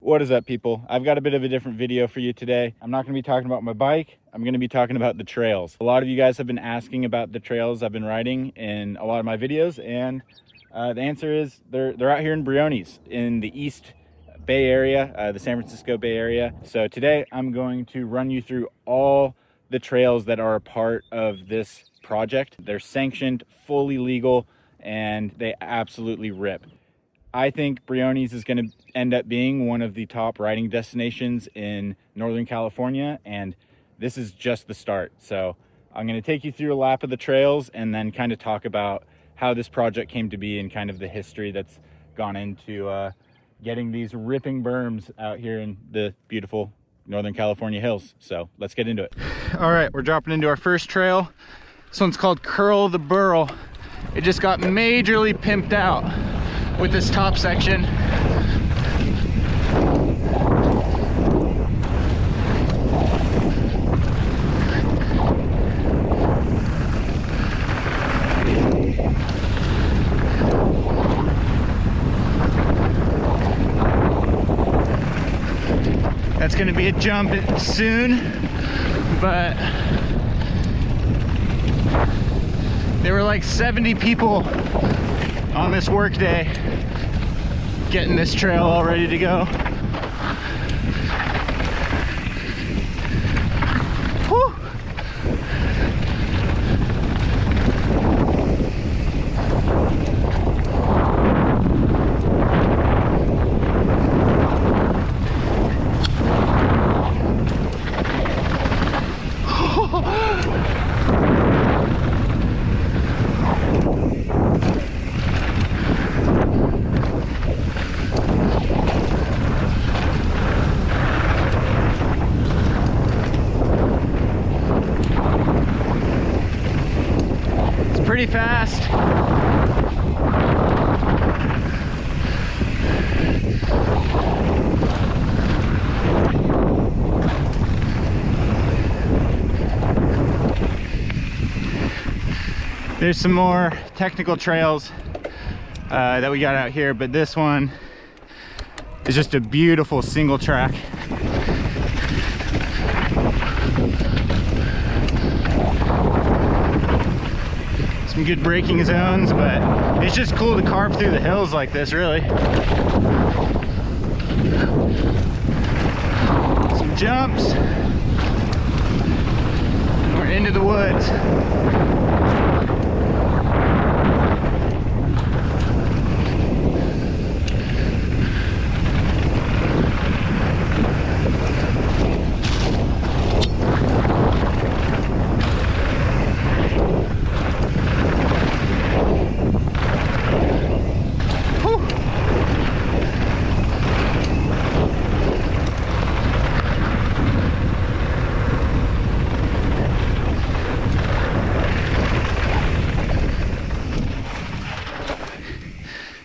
What is up, people? I've got a bit of a different video for you today. I'm not going to be talking about my bike. I'm going to be talking about the trails. A lot of you guys have been asking about the trails I've been riding in a lot of my videos, and the answer is they're out here in Briones in the East Bay Area, the San Francisco Bay Area. So today I'm going to run you through all the trails that are a part of this project. They're sanctioned, fully legal, and they absolutely rip. I think Briones is going to end up being one of the top riding destinations in Northern California, and this is just the start. So I'm going to take you through a lap of the trails and then kind of talk about how this project came to be and kind of the history that's gone into getting these ripping berms out here in the beautiful Northern California hills. So let's get into it. All right, we're dropping into our first trail. This one's called Curl the Burl. It just got majorly pimped out with this top section. That's gonna be a jump soon, but there were like 70 people on this work day getting this trail all ready to go. Whew. Pretty fast. There's some more technical trails that we got out here, but this one is just a beautiful single track. Some good braking zones, but it's just cool to carve through the hills like this, really. Some jumps. And we're into the woods.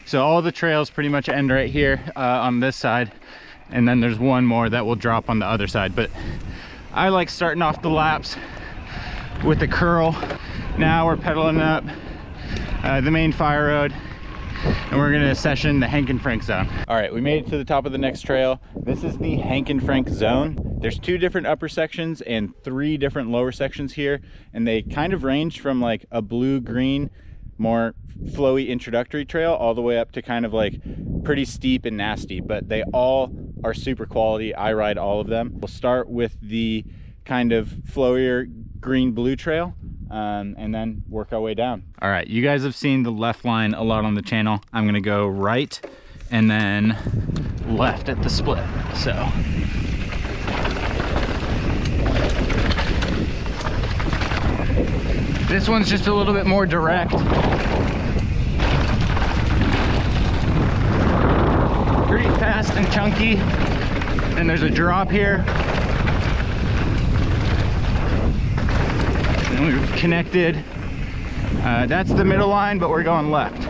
So all the trails pretty much end right here on this side, and then there's one more that will drop on the other side. But I like starting off the laps with the curl. Now we're pedaling up the main fire road, and we're gonna session the Hanken Frank zone. All right, we made it to the top of the next trail. This is the Hanken Frank zone. There's 2 different upper sections and 3 different lower sections here, and they kind of range from like a blue-green, more flowy introductory trail all the way up to kind of like pretty steep and nasty, but they all are super quality. I ride all of them. We'll start with the kind of flowier green-blue trail and then work our way down. All right, you guys have seen the left line a lot on the channel. I'm gonna go right and then left at the split. So this one's just a little bit more direct. Pretty fast and chunky. And there's a drop here. And we've connected. That's the middle line, but we're going left.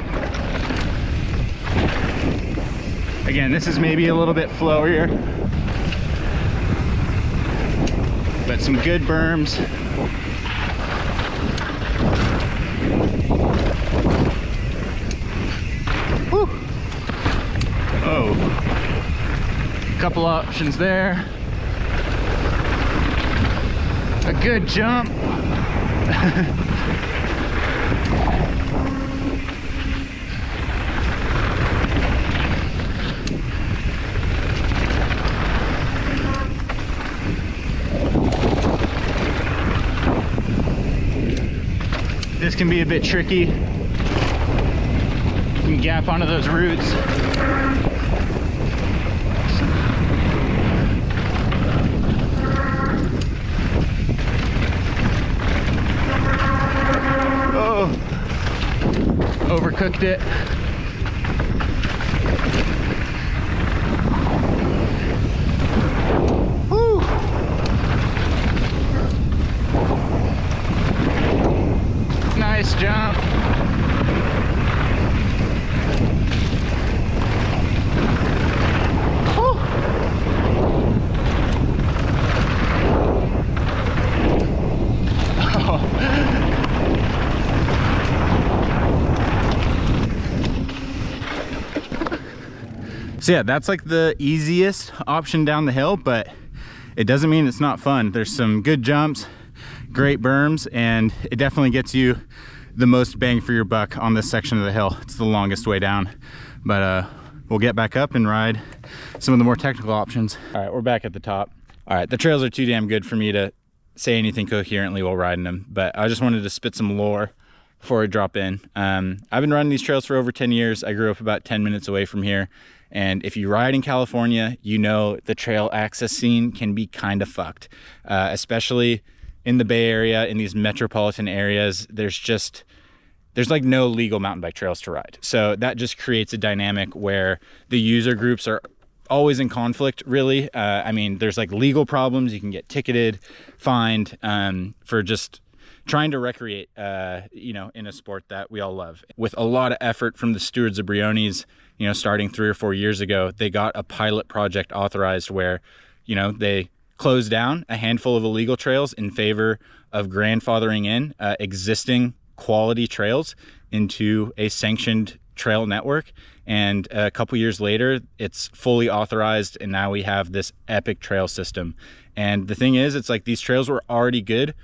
Again, this is maybe a little bit flowier, but some good berms. Couple options there. A good jump. This can be a bit tricky. You can gap onto those roots. Oh, overcooked it. Woo. Nice jump. Woo. Oh. So yeah, that's like the easiest option down the hill, but it doesn't mean it's not fun. There's some good jumps, great berms, and it definitely gets you the most bang for your buck on this section of the hill. It's the longest way down, but we'll get back up and ride some of the more technical options. All right, we're back at the top. All right, the trails are too damn good for me to say anything coherently while riding them, but I just wanted to spit some lore before I drop in. I've been running these trails for over 10 years. I grew up about 10 minutes away from here. And if you ride in California, you know the trail access scene can be kind of fucked, especially in the Bay Area, in these metropolitan areas. There's like no legal mountain bike trails to ride. So that just creates a dynamic where the user groups are always in conflict, really. I mean, there's like legal problems. You can get ticketed, fined for just trying to recreate, you know, in a sport that we all love. With a lot of effort from the stewards of Briones, you know, starting 3 or 4 years ago, they got a pilot project authorized where, you know, they closed down a handful of illegal trails in favor of grandfathering in existing quality trails into a sanctioned trail network. And a couple years later, it's fully authorized, and now we have this epic trail system. And the thing is, it's like these trails were already good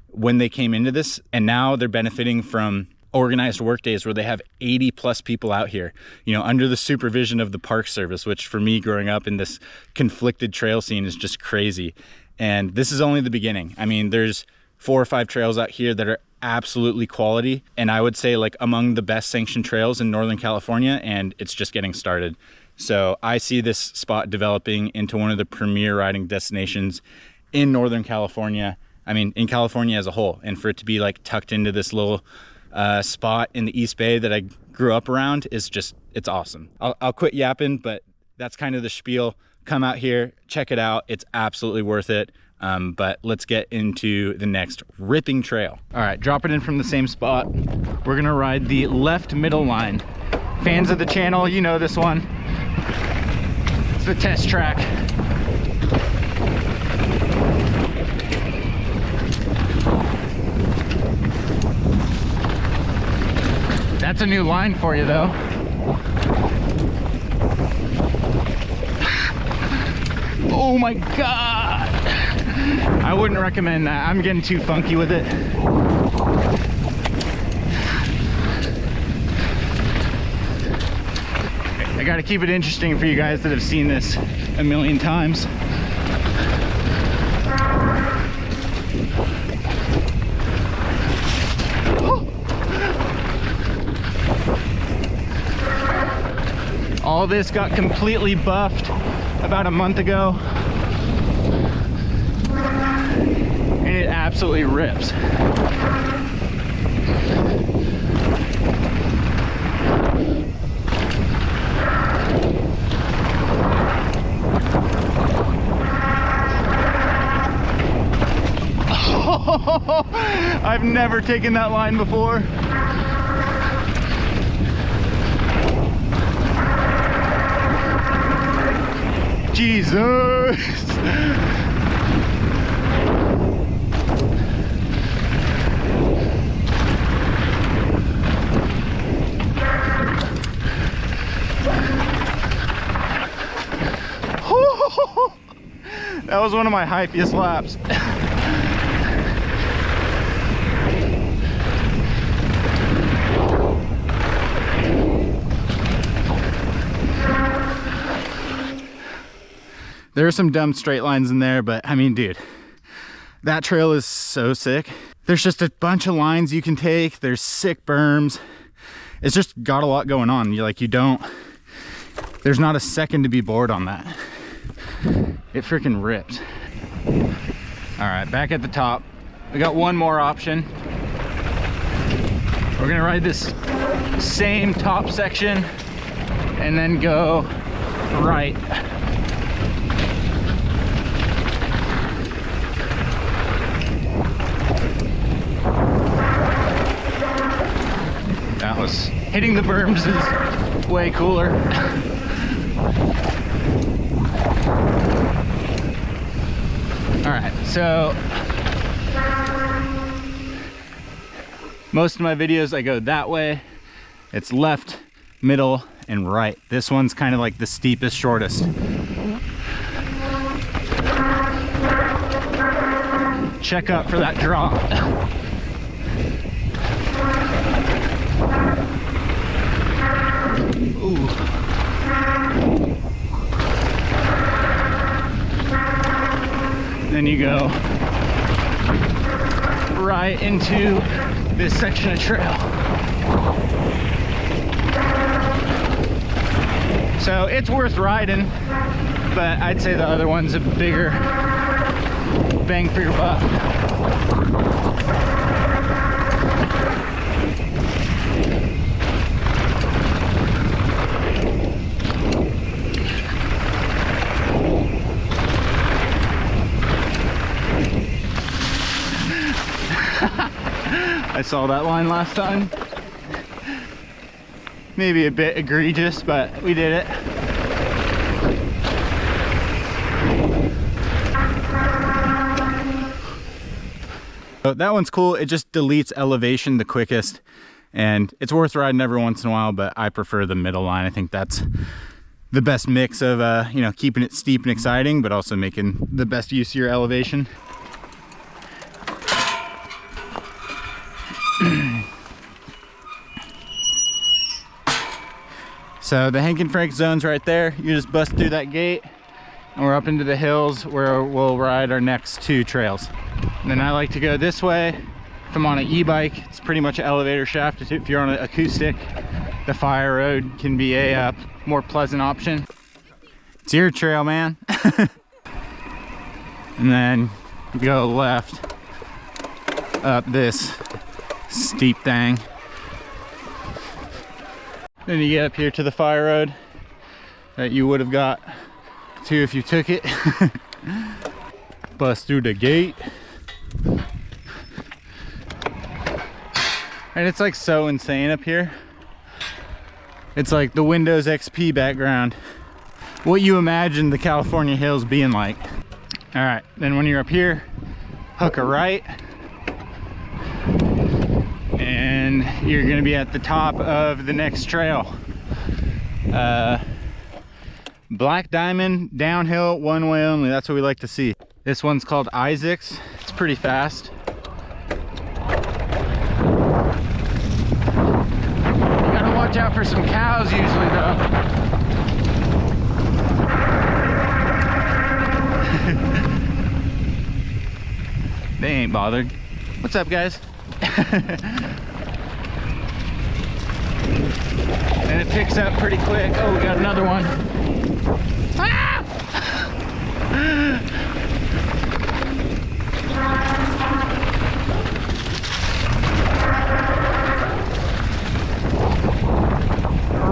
when they came into this, and now they're benefiting from organized work days where they have 80 plus people out here, you know, under the supervision of the Park Service, which for me growing up in this conflicted trail scene is just crazy. And this is only the beginning. I mean, there's 4 or 5 trails out here that are absolutely quality, and I would say like among the best sanctioned trails in Northern California, and it's just getting started. So I see this spot developing into one of the premier riding destinations in Northern California. I mean, in California as a whole, and for it to be like tucked into this little spot in the East Bay that I grew up around is just, it's awesome. I'll quit yapping, but that's kind of the spiel. Come out here, check it out. It's absolutely worth it. But let's get into the next ripping trail. All right, dropping in from the same spot. We're gonna ride the left middle line. Fans of the channel, you know this one. It's the test track. That's a new line for you though. Oh my God. I wouldn't recommend that. I'm getting too funky with it. I gotta keep it interesting for you guys that have seen this a million times. All this got completely buffed about a month ago, and it absolutely rips. I've never taken that line before. Jesus! That was one of my hypiest laps. There are some dumb straight lines in there, but I mean, dude, that trail is so sick. There's just a bunch of lines you can take. There's sick berms. It's just got a lot going on. There's not a second to be bored on that. It freaking rips. All right, back at the top. We got one more option. We're gonna ride this same top section and then go right. That was hitting the berms is way cooler. All right, so most of my videos I go that way. It's left, middle, and right. This one's kind of like the steepest, shortest. Check out for that drop. Ooh. Then you go right into this section of trail. So it's worth riding, but I'd say the other one's a bigger bang for your buck. I saw that line last time. Maybe a bit egregious, but we did it. So that one's cool. It just deletes elevation the quickest, and it's worth riding every once in a while, but I prefer the middle line. I think that's the best mix of you know, keeping it steep and exciting, but also making the best use of your elevation. So the Hanken Frank zone's right there. You just bust through that gate and we're up into the hills where we'll ride our next two trails. And then I like to go this way. If I'm on an e-bike, it's pretty much an elevator shaft. If you're on an acoustic, the fire road can be a more pleasant option. It's your trail, man. And then go left up this steep thing. Then you get up here to the fire road that you would have got to if you took it. Bust through the gate. And it's like so insane up here. It's like the Windows XP background. What you imagine the California hills being like. All right, then when you're up here, hook a right. And you're gonna be at the top of the next trail. Black Diamond, downhill, one way only. That's what we like to see. This one's called Isaac's. It's pretty fast. You gotta watch out for some cows usually though. They ain't bothered. What's up, guys? And it picks up pretty quick. Oh, we got another one. Ah!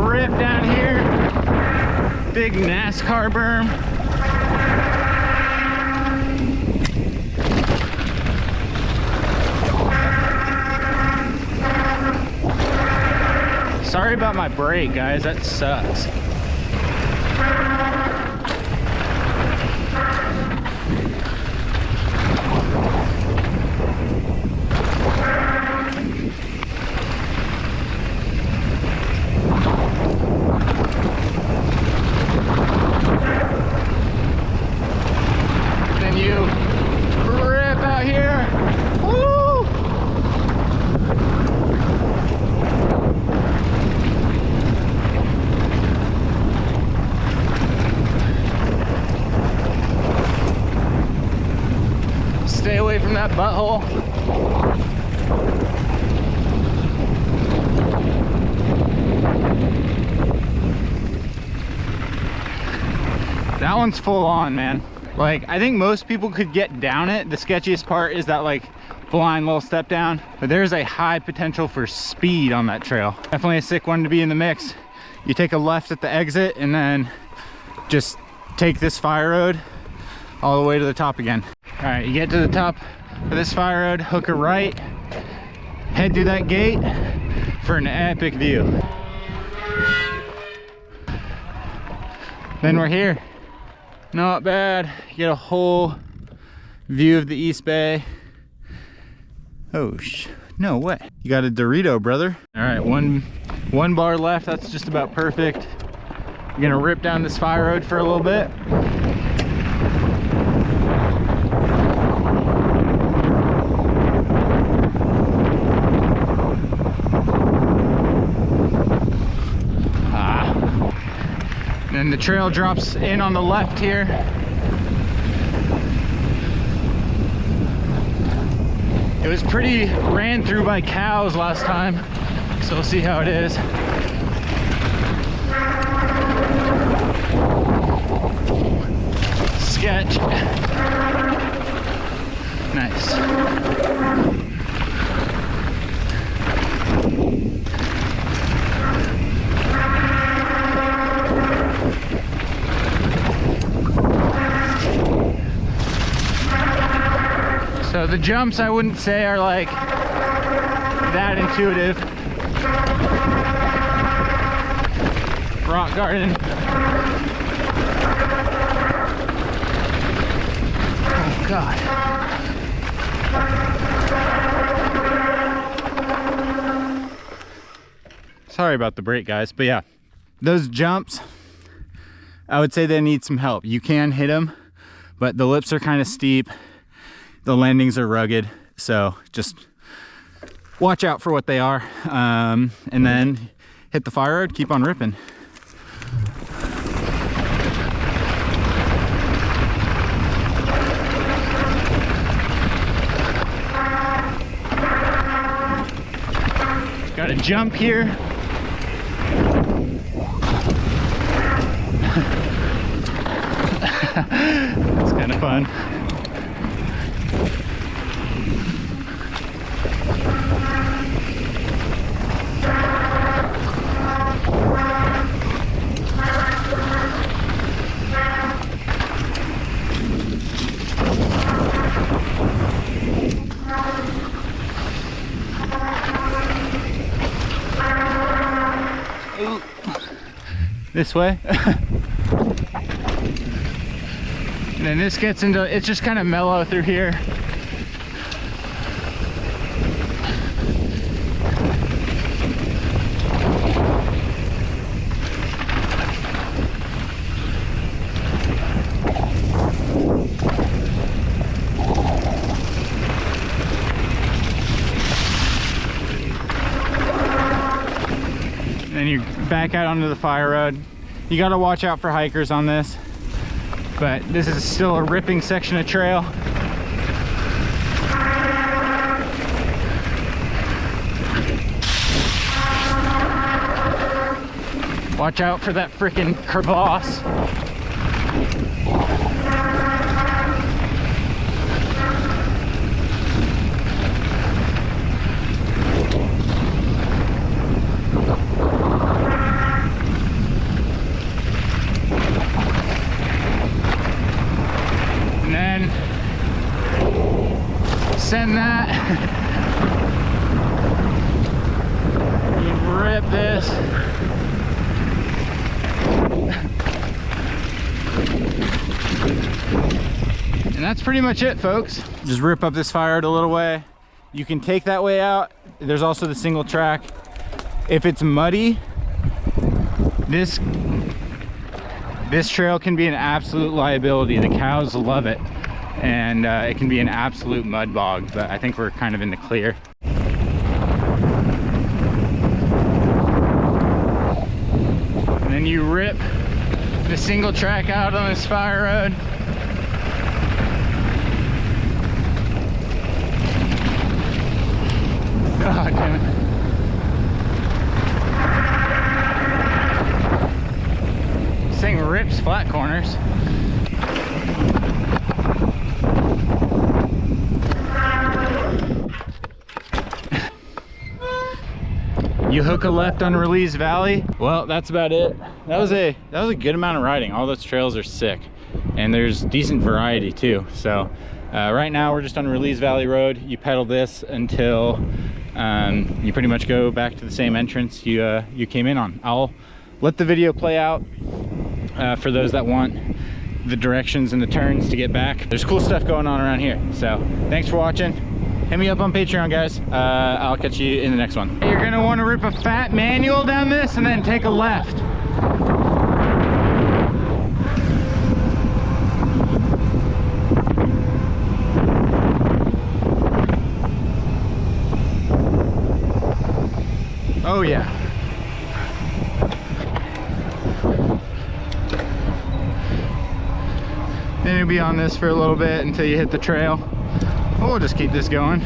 Rip down here. Big NASCAR berm. Sorry about my brake, guys, that sucks. in that butthole. That one's full on, man. Like, I think most people could get down it. The sketchiest part is that like blind little step down, but there's a high potential for speed on that trail. Definitely a sick one to be in the mix. You take a left at the exit and then just take this fire road all the way to the top again. All right, you get to the top of this fire road, hook a right, head through that gate for an epic view. Then we're here. Not bad. You get a whole view of the East Bay. Oh, no way. You got a Dorito, brother. All right, one bar left. That's just about perfect. I'm gonna rip down this fire road for a little bit. And the trail drops in on the left here. It was pretty ran through by cows last time, so we'll see how it is. Sketch. Nice. So the jumps I wouldn't say are like that intuitive. Rock garden. Oh God. Sorry about the brake, guys, but yeah, those jumps, I would say they need some help. You can hit them, but the lips are kind of steep. The landings are rugged, so just watch out for what they are, and then hit the fire road, keep on ripping. Got a jump here. It's kind of fun. This way. And then this gets into, it's just kind of mellow through here. Then you back out onto the fire road. You got to watch out for hikers on this, but this is still a ripping section of trail. Watch out for that freaking crevasse. Send that. You rip this. And that's pretty much it, folks. Just rip up this fire road a little way. You can take that way out. There's also the single track. If it's muddy, this trail can be an absolute liability. The cows love it. And it can be an absolute mud bog, but I think we're kind of in the clear. And then you rip the single track out on this fire road. Oh, damn it. This thing rips flat corners. You hook a left on Release Valley. Well, that's about it. That was a good amount of riding. All those trails are sick, and there's decent variety too. So right now we're just on Release Valley Road. You pedal this until you pretty much go back to the same entrance you came in on. I'll let the video play out for those that want the directions and the turns to get back. There's cool stuff going on around here. So thanks for watching. Hit me up on Patreon, guys. I'll catch you in the next one. You're gonna want to rip a fat manual down this and then take a left. Oh yeah. Then you'll be on this for a little bit until you hit the trail. We'll just keep this going.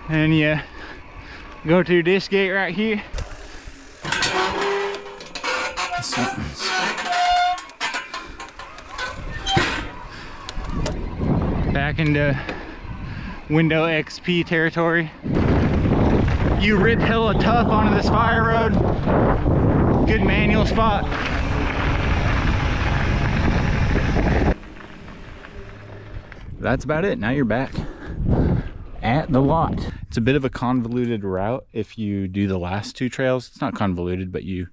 And you go to this gate right here. Back into window XP territory. You rip hella tough onto this fire road. Good manual spot. That's about it. Now you're back at the lot. It's a bit of a convoluted route if you do the last two trails. It's not convoluted, but you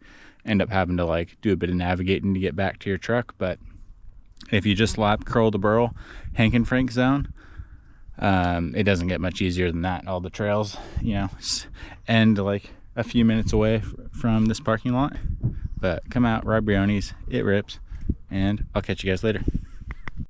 end up having to like do a bit of navigating to get back to your truck. But if you just lap curl the Burl Hanken Frank zone, it doesn't get much easier than that. All the trails, you know, end like a few minutes away from this parking lot. But come out, ride Briones, it rips, and I'll catch you guys later.